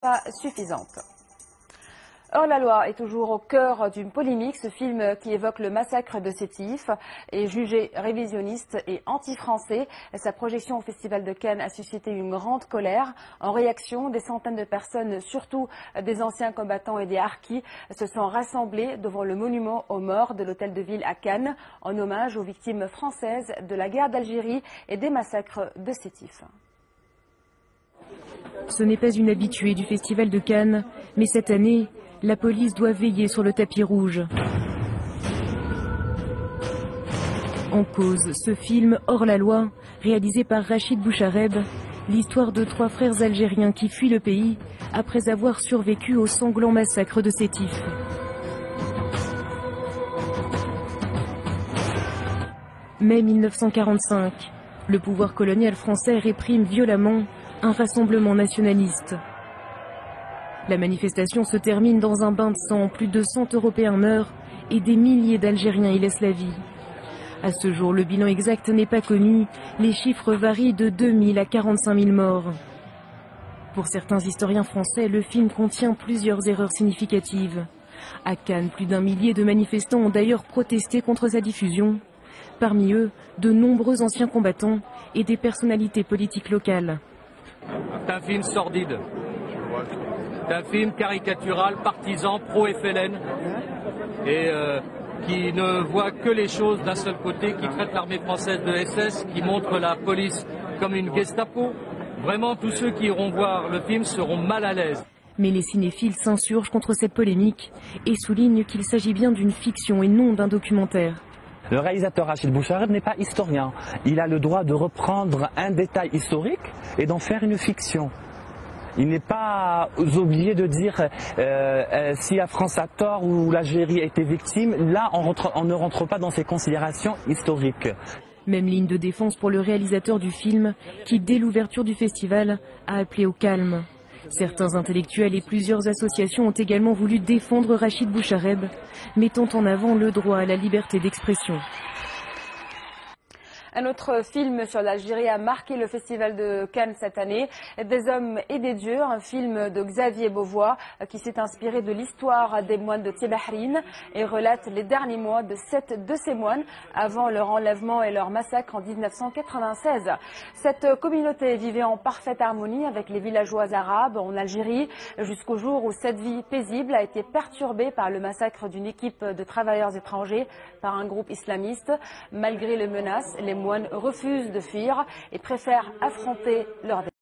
pas suffisante. Hors-la-loi est toujours au cœur d'une polémique. Ce film qui évoque le massacre de Sétif est jugé révisionniste et anti-français. Sa projection au Festival de Cannes a suscité une grande colère. En réaction, des centaines de personnes, surtout des anciens combattants et des harkis, se sont rassemblés devant le monument aux morts de l'hôtel de ville à Cannes, en hommage aux victimes françaises de la guerre d'Algérie et des massacres de Sétif. Ce n'est pas une habituée du Festival de Cannes, mais cette année, la police doit veiller sur le tapis rouge. En cause, ce film hors-la-loi, réalisé par Rachid Bouchareb, l'histoire de 3 frères algériens qui fuient le pays après avoir survécu au sanglant massacre de Sétif. Mai 1945, le pouvoir colonial français réprime violemment un rassemblement nationaliste. La manifestation se termine dans un bain de sang, plus de 100 Européens meurent et des milliers d'Algériens y laissent la vie. À ce jour, le bilan exact n'est pas connu, les chiffres varient de 2000 à 45 000 morts. Pour certains historiens français, le film contient plusieurs erreurs significatives. À Cannes, plus d'1 millier de manifestants ont d'ailleurs protesté contre sa diffusion. Parmi eux, de nombreux anciens combattants et des personnalités politiques locales. C'est un film sordide. C'est un film caricatural, partisan, pro-FLN, et qui ne voit que les choses d'un seul côté, qui traite l'armée française de SS, qui montre la police comme une Gestapo. Vraiment, tous ceux qui iront voir le film seront mal à l'aise. Mais les cinéphiles s'insurgent contre cette polémique et soulignent qu'il s'agit bien d'une fiction et non d'un documentaire. Le réalisateur Rachid Bouchareb n'est pas historien. Il a le droit de reprendre un détail historique et d'en faire une fiction. Il n'est pas obligé de dire si la France a tort ou l'Algérie a été victime. Là, on ne rentre pas dans ces considérations historiques. Même ligne de défense pour le réalisateur du film qui, dès l'ouverture du festival, a appelé au calme. Certains intellectuels et plusieurs associations ont également voulu défendre Rachid Bouchareb, mettant en avant le droit à la liberté d'expression. Un autre film sur l'Algérie a marqué le Festival de Cannes cette année, Des hommes et des dieux, un film de Xavier Beauvois qui s'est inspiré de l'histoire des moines de Tibahrine et relate les derniers mois de 7 de ces moines avant leur enlèvement et leur massacre en 1996. Cette communauté vivait en parfaite harmonie avec les villageois arabes en Algérie jusqu'au jour où cette vie paisible a été perturbée par le massacre d'une équipe de travailleurs étrangers par un groupe islamiste. Malgré les menaces, les moines refusent de fuir et préfèrent affronter leur